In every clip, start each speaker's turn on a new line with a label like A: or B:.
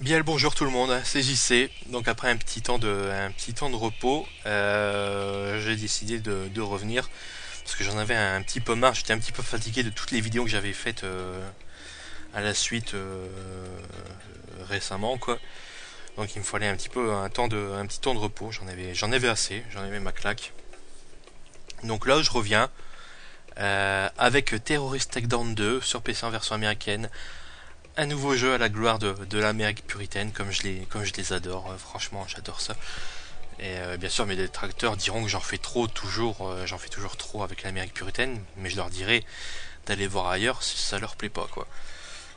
A: Bien le bonjour tout le monde, c'est JC. Donc après un petit temps de repos, j'ai décidé de revenir parce que j'en avais un petit peu marre. J'étais un petit peu fatigué de toutes les vidéos que j'avais faites à la suite récemment, quoi. Donc il me fallait un petit temps de repos. J'en avais assez, j'en avais ma claque. Donc là je reviens avec Terrorist Takedown 2 sur PC en version américaine. Un nouveau jeu à la gloire de l'Amérique puritaine, comme je les adore. Franchement, j'adore ça. Et bien sûr, mes détracteurs diront que j'en fais toujours trop avec l'Amérique puritaine, mais je leur dirai d'aller voir ailleurs si ça leur plaît pas, quoi.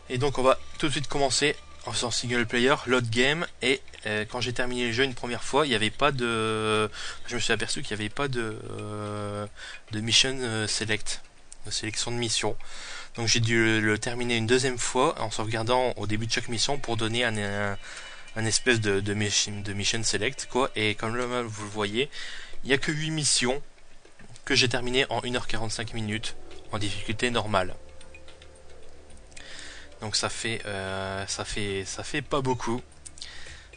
A: Et donc, on va tout de suite commencer en faisant single player, load game. Et quand j'ai terminé le jeu une première fois, il n'y avait pas de. Je me suis aperçu qu'il n'y avait pas de mission select, de sélection de mission. Donc j'ai dû le terminer une deuxième fois en sauvegardant au début de chaque mission pour donner un espèce de mission select, quoi. Et comme là, vous le voyez, il n'y a que 8 missions que j'ai terminées en 1h45 minutes en difficulté normale. Donc ça fait pas beaucoup.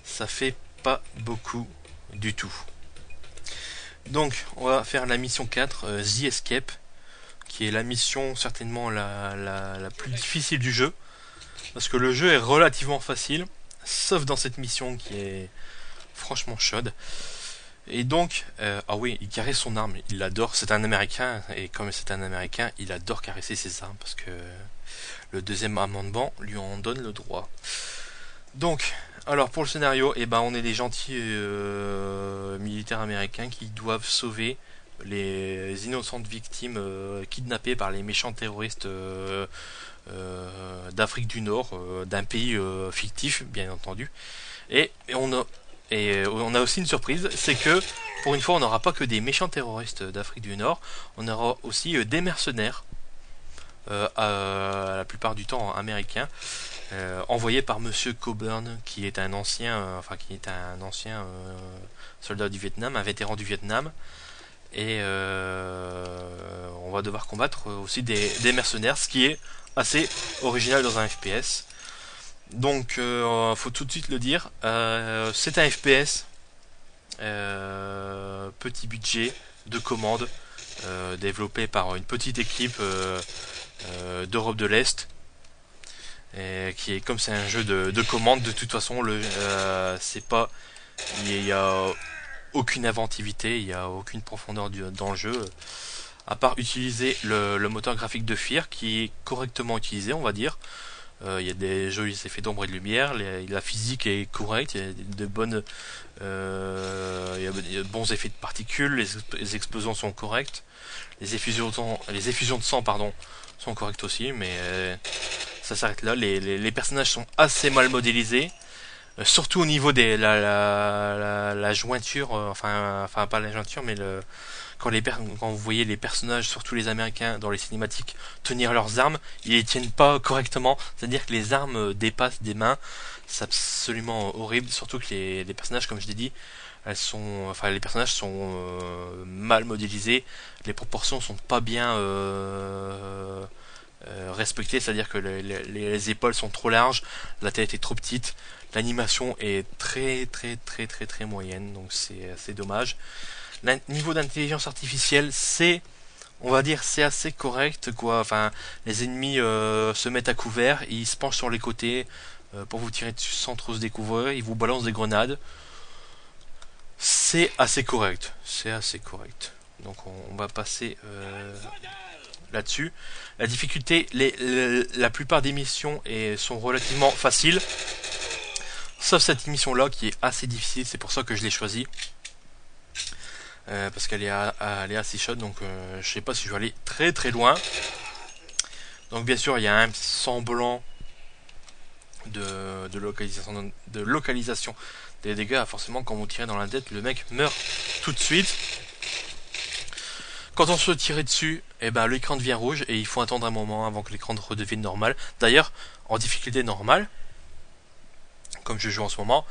A: Ça fait pas beaucoup du tout. Donc on va faire la mission 4, The Escape, qui est la mission certainement la plus difficile du jeu. Parce que le jeu est relativement facile, sauf dans cette mission qui est franchement chaude. Et donc, ah oui, il caresse son arme, il l'adore, c'est un américain, et comme c'est un américain, il adore caresser ses armes, parce que le deuxième amendement lui en donne le droit. Donc, alors pour le scénario, eh ben, on est des gentils militaires américains qui doivent sauver les innocentes victimes kidnappées par les méchants terroristes d'Afrique du Nord, d'un pays fictif, bien entendu. Et on a aussi une surprise, c'est que pour une fois, on n'aura pas que des méchants terroristes d'Afrique du Nord, on aura aussi des mercenaires, à la plupart du temps américains, envoyés par Monsieur Coburn, qui est un ancien, soldat du Vietnam, un vétéran du Vietnam. Et on va devoir combattre aussi des mercenaires, ce qui est assez original dans un FPS. Donc, faut tout de suite le dire, c'est un FPS, petit budget, de commande, développé par une petite équipe d'Europe de l'Est, qui est comme c'est un jeu de commande. De toute façon, c'est pas, il y a aucune inventivité, il y a aucune profondeur dans le jeu, à part utiliser le moteur graphique de Fear, qui est correctement utilisé, on va dire. Il y a des jolis effets d'ombre et de lumière, la physique est correcte, il y a il y a de bons effets de particules, les explosions sont correctes, les effusions de sang, pardon, sont correctes aussi, mais ça s'arrête là. Les personnages sont assez mal modélisés, surtout au niveau des la jointure, enfin pas la jointure, mais quand vous voyez les personnages, surtout les Américains dans les cinématiques, tenir leurs armes, ils les tiennent pas correctement. C'est-à-dire que les armes dépassent des mains. C'est absolument horrible. Surtout que les personnages, comme je l'ai dit, les personnages sont mal modélisés. Les proportions sont pas bien respectées. C'est-à-dire que les épaules sont trop larges, la tête est trop petite. L'animation est très très très très très moyenne, donc c'est assez dommage. Le niveau d'intelligence artificielle, on va dire, c'est assez correct, quoi. Enfin, les ennemis se mettent à couvert, ils se penchent sur les côtés pour vous tirer dessus sans trop se découvrir, ils vous balancent des grenades. C'est assez correct, c'est assez correct. Donc on va passer là-dessus. La difficulté, la plupart des missions sont relativement faciles, sauf cette mission-là qui est assez difficile, c'est pour ça que je l'ai choisie. Parce elle est assez chaude, donc je sais pas si je vais aller très très loin. Donc bien sûr il y a un semblant de localisation des dégâts. Forcément quand vous tirez dans la tête, le mec meurt tout de suite. Quand on se tire dessus, eh ben, l'écran devient rouge et il faut attendre un moment avant que l'écran redevienne normal. D'ailleurs, en difficulté normale, comme je joue en ce moment,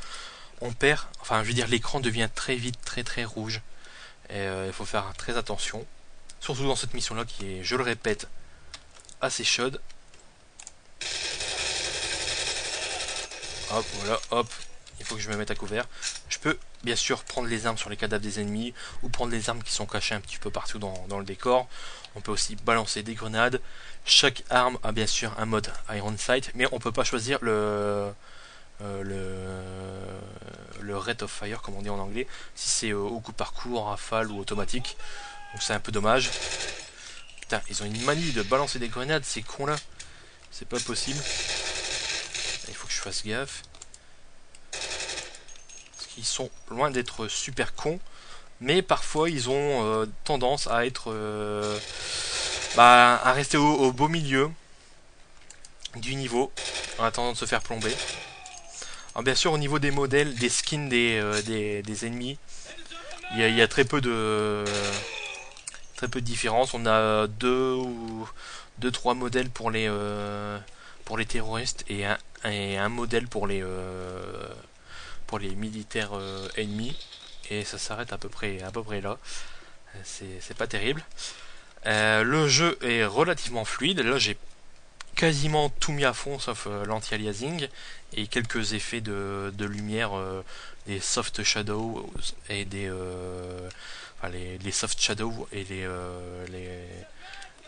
A: je veux dire, l'écran devient très vite très très rouge. Et il faut faire très attention. Surtout dans cette mission là qui est, je le répète, assez chaude. Hop, voilà, hop. Il faut que je me mette à couvert. Je peux bien sûr prendre les armes sur les cadavres des ennemis ou prendre les armes qui sont cachées un petit peu partout dans le décor. On peut aussi balancer des grenades. Chaque arme a bien sûr un mode Iron Sight, mais on peut pas choisir le rate of fire comme on dit en anglais, si c'est au coup par coup, en rafale ou automatique. Donc c'est un peu dommage. Putain, ils ont une manie de balancer des grenades, ces cons là. C'est pas possible. Il faut que je fasse gaffe. Parce qu'ils sont loin d'être super cons. Mais parfois ils ont tendance à être à rester au beau milieu du niveau en attendant de se faire plomber. Alors bien sûr au niveau des modèles, des skins des ennemis, il y a très peu de différence. On a deux trois modèles pour les terroristes et un modèle pour les militaires ennemis, et ça s'arrête à peu près là. C'est pas terrible. Le jeu est relativement fluide. Là j'ai quasiment tout mis à fond sauf l'anti-aliasing et quelques effets de lumière, des soft shadows et des les soft shadows et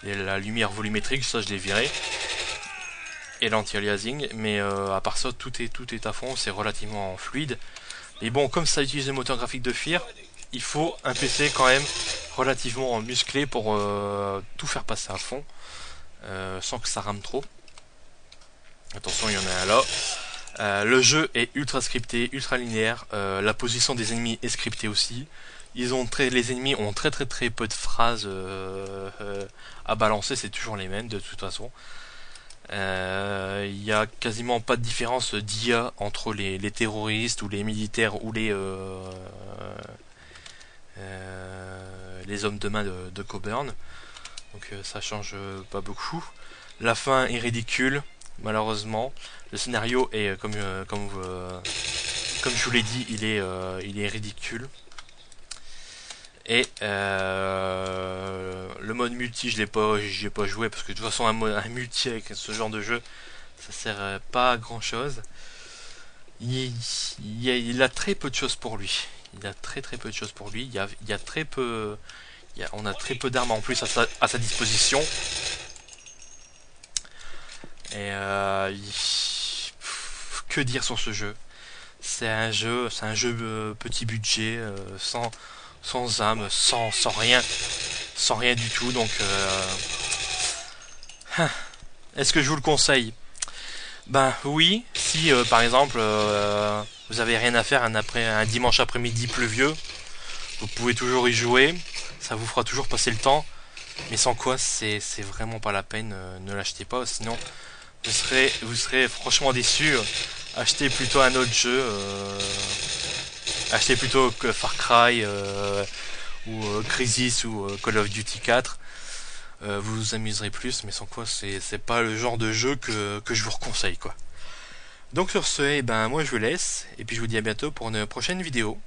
A: la lumière volumétrique, ça je l'ai viré, et l'anti-aliasing, mais à part ça tout est à fond, c'est relativement fluide. Mais bon, comme ça utilise le moteur graphique de FEAR, il faut un PC quand même relativement musclé pour tout faire passer à fond sans que ça rame trop. Attention, il y en a un là. Le jeu est ultra scripté, ultra linéaire. La position des ennemis est scriptée aussi. Les ennemis ont très peu de phrases à balancer, c'est toujours les mêmes de toute façon. Il y a quasiment pas de différence d'IA entre les terroristes ou les militaires ou les hommes de main de Coburn. Donc ça change pas beaucoup. La fin est ridicule, malheureusement. Le scénario est comme je vous l'ai dit, il est ridicule. Et le mode multi, je l'ai pas joué parce que de toute façon un multi avec ce genre de jeu, ça sert pas à grand chose. Il a très peu de choses pour lui. Il a très peu de choses pour lui. Il y a très peu, on a très peu d'armes en plus à sa disposition. Et que dire sur ce jeu? C'est un jeu petit budget, sans âme, sans rien du tout. Donc, est-ce que je vous le conseille? Ben oui, si par exemple vous avez rien à faire un dimanche après-midi pluvieux, vous pouvez toujours y jouer, ça vous fera toujours passer le temps, mais sans quoi c'est vraiment pas la peine, ne l'achetez pas, sinon vous serez franchement déçu. Achetez plutôt un autre jeu, achetez plutôt que Far Cry ou Crysis ou Call of Duty 4. Vous vous amuserez plus, mais sans quoi c'est pas le genre de jeu que je vous conseille quoi. Donc sur ce, moi je vous laisse, et puis je vous dis à bientôt pour une prochaine vidéo.